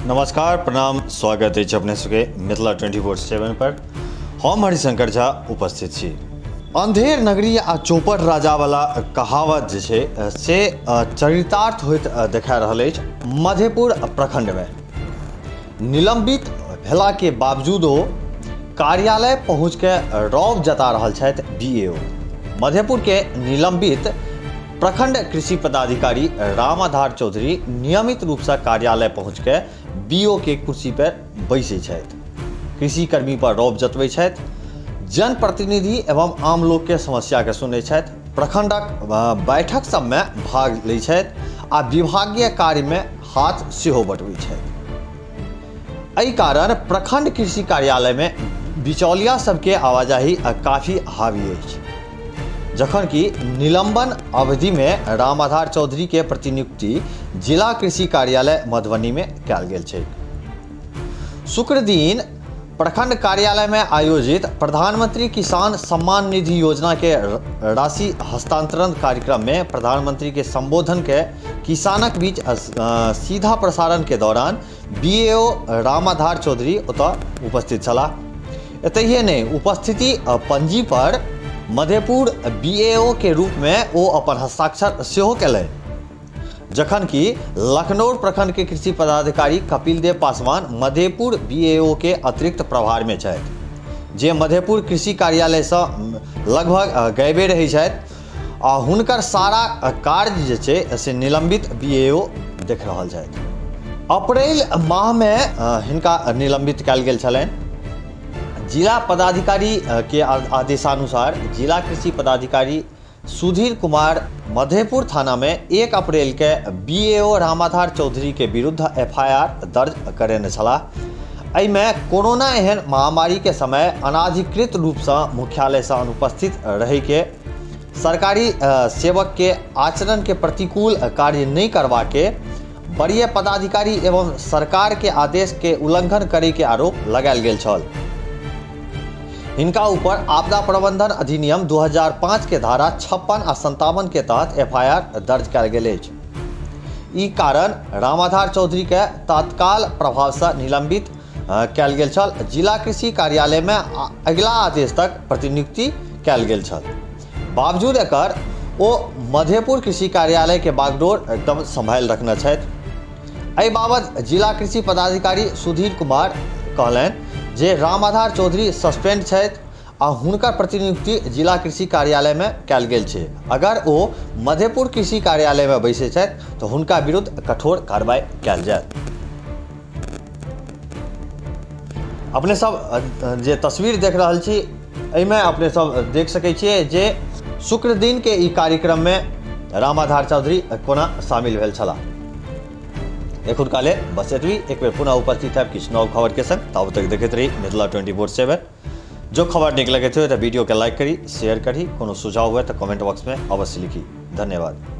नमस्कार, प्रणाम, स्वागत है अपने सबके मिथिला 24/7 पर। हम हरिशंकर झा उपस्थित छी। अंधेर नगरी आ चौपट राजा वाला कहावत जे छै से चरितार्थ होइत देखा रहल अछि। मधेपुर प्रखंड में निलंबित भेला के बावजूदो कार्यालय पहुँच के रौब जता रहल छथि बीएओ। मधेपुर के निलंबित प्रखंड कृषि पदाधिकारी रामाधार चौधरी नियमित रूप से कार्यालय पहुँच के बीओ के कुर्सी पर बैसै छथि, कृषि कर्मी पर रौब जतबै छथि, जनप्रतिनिधि एवं आम लोग के समस्या के सुनै छथि, प्रखंडक बैठक सब में भाग लै छथि आ विभागीय कार्य में हाथ सेहो बटबै छथि। एहि कारण प्रखंड कृषि कार्यालय में बिचौलिया सबके आवाजाही काफी हावी अछि, जखन कि निलंबन अवधि में रामाधार चौधरी के प्रतिनियुक्ति जिला कृषि कार्यालय मधुबनी में कयल गेल छै। शुक्र दिन प्रखंड कार्यालय में आयोजित प्रधानमंत्री किसान सम्मान निधि योजना के राशि हस्तांतरण कार्यक्रम में प्रधानमंत्री के संबोधन के किसानक बीच सीधा प्रसारण के दौरान बीएओ रामाधार चौधरी ओतऽ उपस्थित छलाह। एतहिए नहीं, उपस्थिति पंजी पर मधेपुर बीएओ के रूप में वो अपन हस्ताक्षर सेहो केलनि, जखन कि लखनऊ प्रखंड के कृषि पदाधिकारी कपिल देव पासवान मधेपुर बीएओ के अतिरिक्त प्रभार में छथि, जे मधेपुर कृषि कार्यालय से लगभग गायबे रहै छथि आ हुनकर सारा कार्य जे छै से निलंबित बीएओ देख रहल छथि। अप्रैल माह में हिनका निलंबित कयल गेल छलनि। जिला पदाधिकारी के आदेशानुसार जिला कृषि पदाधिकारी सुधीर कुमार मधेपुर थाना में 1 अप्रैल के बीएओ रामाधार चौधरी के विरुद्ध एफआईआर दर्ज करेने छलाह। एहि में कोरोना एहन महामारी के समय अनाधिकृत रूप से मुख्यालय से अनुपस्थित रह के सरकारी सेवक के आचरण के प्रतिकूल कार्य नहीं करवा के वरीय पदाधिकारी एवं सरकार के आदेश के उल्लंघन करे के आरोप लगायल गेल छल। इनका ऊपर आपदा प्रबंधन अधिनियम 2005 के धारा 56 आ 57 के तहत एफआईआर दर्ज कयल गेल अछि। ई कारण रामाधार चौधरी के तत्काल प्रभाव से निलंबित कयल गेल छल। जिला कृषि कार्यालय में अगिला आदेश तक प्रतिनियुक्ति कयल गेल छल। बावजूद एकर ओ मधेपुर कृषि कार्यालय के बागडोर एकदम संभाल रखने छथि। एहि बाबत जिला कृषि पदाधिकारी सुधीर कुमार कहलनि जे रामाधार चौधरी सस्पेंड छथि आ हुनकर प्रतिनियुक्ति जिला कृषि कार्यालय में कयल गेल छै। अगर ओ मधेपुर कृषि कार्यालय में बैसै छथि तो हुनका विरुद्ध कठोर कार्रवाई कयल जायत। अपने सब जे तस्वीर देख रहल छी, एहि में अपने सब देख सकै छियै जे शुक्र दिन के ई कार्यक्रम में रामाधार चौधरी कोना शामिल भेल छलाह। एखुनका लेल बस एतबी। एक बेर पुनः उपस्थित है किछु नव खबर के संग। तब तक देखते रही मिथिला 24/7। जो खबर नीक लगे तो वीडियो के लाइक करी, शेयर करी, कोनो सुझाव हुए तो कमेंट बॉक्स में अवश्य लिखी। धन्यवाद।